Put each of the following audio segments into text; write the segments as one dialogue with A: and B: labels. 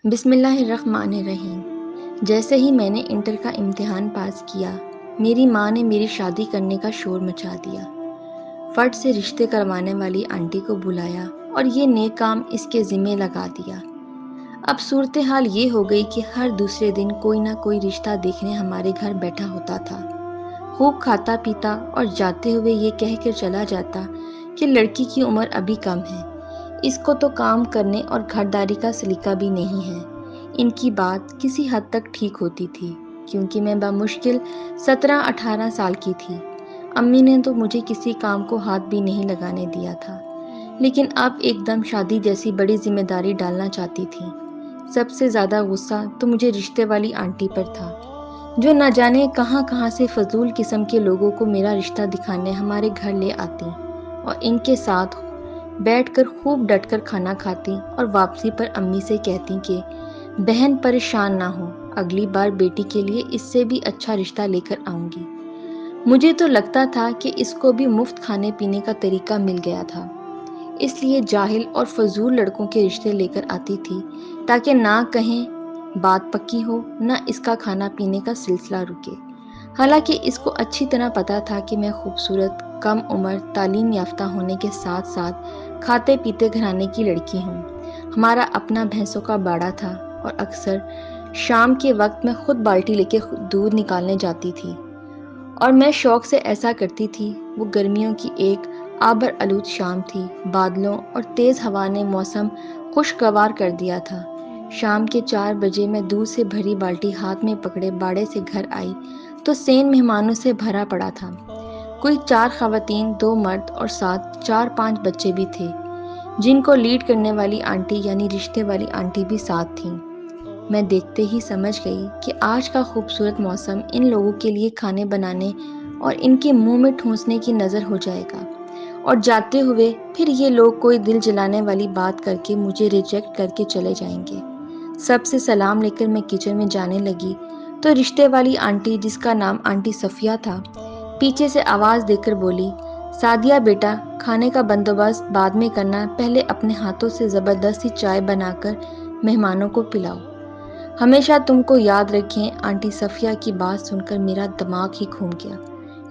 A: بسم اللہ الرحمن الرحیم۔ جیسے ہی میں نے انٹر کا امتحان پاس کیا، میری ماں نے میری شادی کرنے کا شور مچا دیا۔ فٹ سے رشتے کروانے والی آنٹی کو بلایا اور یہ نیک کام اس کے ذمہ لگا دیا۔ اب صورتحال یہ ہو گئی کہ ہر دوسرے دن کوئی نہ کوئی رشتہ دیکھنے ہمارے گھر بیٹھا ہوتا تھا۔ خوب کھاتا پیتا اور جاتے ہوئے یہ کہہ کر چلا جاتا کہ لڑکی کی عمر ابھی کم ہے، اس کو تو کام کرنے اور گھرداری کا سلیقہ بھی نہیں ہے۔ ان کی بات کسی حد تک ٹھیک ہوتی تھی، کیونکہ میں بمشکل 17-18 سال کی تھی۔ امی نے تو مجھے کسی کام کو ہاتھ بھی نہیں لگانے دیا تھا، لیکن اب ایک دم شادی جیسی بڑی ذمہ داری ڈالنا چاہتی تھی۔ سب سے زیادہ غصہ تو مجھے رشتے والی آنٹی پر تھا، جو نہ جانے کہاں کہاں سے فضول قسم کے لوگوں کو میرا رشتہ دکھانے ہمارے گھر لے آتی اور ان کے ساتھ بیٹھ کر خوب ڈٹ کر کھانا کھاتی اور واپسی پر امی سے کہتی کہ بہن پریشان نہ ہو، اگلی بار بیٹی کے لیے اس سے بھی اچھا رشتہ لے کر آؤں گی۔ مجھے تو لگتا تھا کہ اس کو بھی مفت کھانے پینے کا طریقہ مل گیا تھا، اس لیے جاہل اور فضول لڑکوں کے رشتے لے کر آتی تھی تاکہ نہ کہیں بات پکی ہو، نہ اس کا کھانا پینے کا سلسلہ رکے۔ حالانکہ اس کو اچھی طرح پتا تھا کہ میں خوبصورت، کم عمر، تعلیم یافتہ ہونے کے ساتھ ساتھ کھاتے پیتے گھرانے کی لڑکی ہوں۔ ہمارا اپنا بھینسوں کا باڑا تھا اور اکثر شام کے وقت میں خود بالٹی لے کے دودھ نکالنے جاتی تھی، اور میں شوق سے ایسا کرتی تھی۔ وہ گرمیوں کی ایک آبر آلود شام تھی، بادلوں اور تیز ہوا نے موسم خوشگوار کر دیا تھا۔ شام کے 4 بجے میں دودھ سے بھری بالٹی ہاتھ میں پکڑے باڑے سے گھر آئی تو صحن مہمانوں سے بھرا پڑا تھا۔ کوئی 4 خواتین، 2 مرد اور ساتھ 4-5 بچے بھی تھے، جن کو لیڈ کرنے والی آنٹی یعنی رشتے والی آنٹی بھی ساتھ تھیں۔ میں دیکھتے ہی سمجھ گئی کہ آج کا خوبصورت موسم ان لوگوں کے لیے کھانے بنانے اور ان کے منہ میں ٹھونسنے کی نظر ہو جائے گا، اور جاتے ہوئے پھر یہ لوگ کوئی دل جلانے والی بات کر کے مجھے ریجیکٹ کر کے چلے جائیں گے۔ سب سے سلام لے کر میں کچن میں جانے لگی تو رشتے والی آنٹی، جس کا نام آنٹی صفیہ تھا، پیچھے سے آواز دے کر بولی، سعدیہ بیٹا، کھانے کا بندوبست بعد میں کرنا، پہلے اپنے ہاتھوں سے زبردستی چائے بنا کر مہمانوں کو پلاؤ۔ ہمیشہ تم کو یاد رکھیں۔ آنٹی صفیہ کی بات سن کر میرا دماغ ہی گھوم گیا،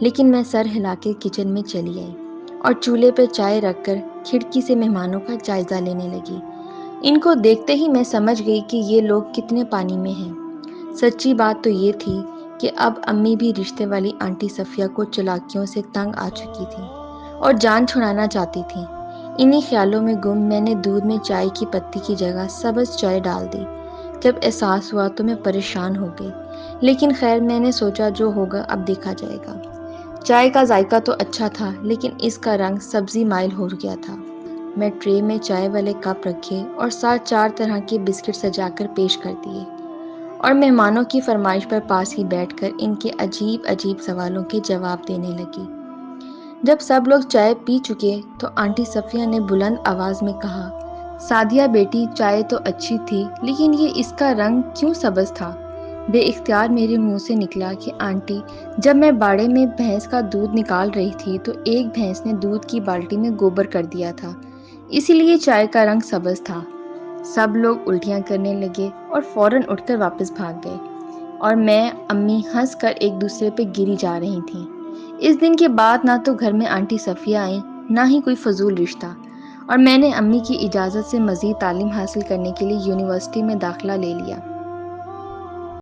A: لیکن میں سر ہلا کے کچن میں چلی آئی اور چولہے پہ چائے رکھ کر کھڑکی سے مہمانوں کا جائزہ لینے لگی۔ ان کو دیکھتے ہی میں سمجھ گئی کہ یہ لوگ کتنے پانی میں ہیں۔ سچی بات تو یہ تھی کہ اب امی بھی رشتے والی آنٹی صفیہ کو چالاکیوں سے تنگ آ چکی تھی اور جان چھڑانا چاہتی تھی۔ انہی خیالوں میں گم میں نے دودھ میں چائے کی پتی کی جگہ سبز چائے ڈال دی۔ جب احساس ہوا تو میں پریشان ہو گئی، لیکن خیر، میں نے سوچا جو ہوگا اب دیکھا جائے گا۔ چائے کا ذائقہ تو اچھا تھا، لیکن اس کا رنگ سبزی مائل ہو گیا تھا۔ میں ٹرے میں چائے والے کپ رکھے اور ساتھ 4 طرح کے بسکٹ سجا کر پیش کر دیے، اور مہمانوں کی فرمائش پر پاس ہی بیٹھ کر ان کے عجیب عجیب سوالوں کے جواب دینے لگی۔ جب سب لوگ چائے پی چکے تو آنٹی صفیہ نے بلند آواز میں کہا، سعدیہ بیٹی، چائے تو اچھی تھی، لیکن یہ اس کا رنگ کیوں سبز تھا؟ بے اختیار میرے منہ سے نکلا کہ آنٹی، جب میں باڑے میں بھینس کا دودھ نکال رہی تھی تو ایک بھینس نے دودھ کی بالٹی میں گوبر کر دیا تھا، اسی لیے چائے کا رنگ سبز تھا۔ سب لوگ الٹیاں کرنے لگے اور فوراً اٹھ کر واپس بھاگ گئے، اور میں امی ہنس کر ایک دوسرے پہ گری جا رہی تھیں۔ اس دن کے بعد نہ تو گھر میں آنٹی صفیہ آئیں، نہ ہی کوئی فضول رشتہ، اور میں نے امی کی اجازت سے مزید تعلیم حاصل کرنے کے لیے یونیورسٹی میں داخلہ لے لیا۔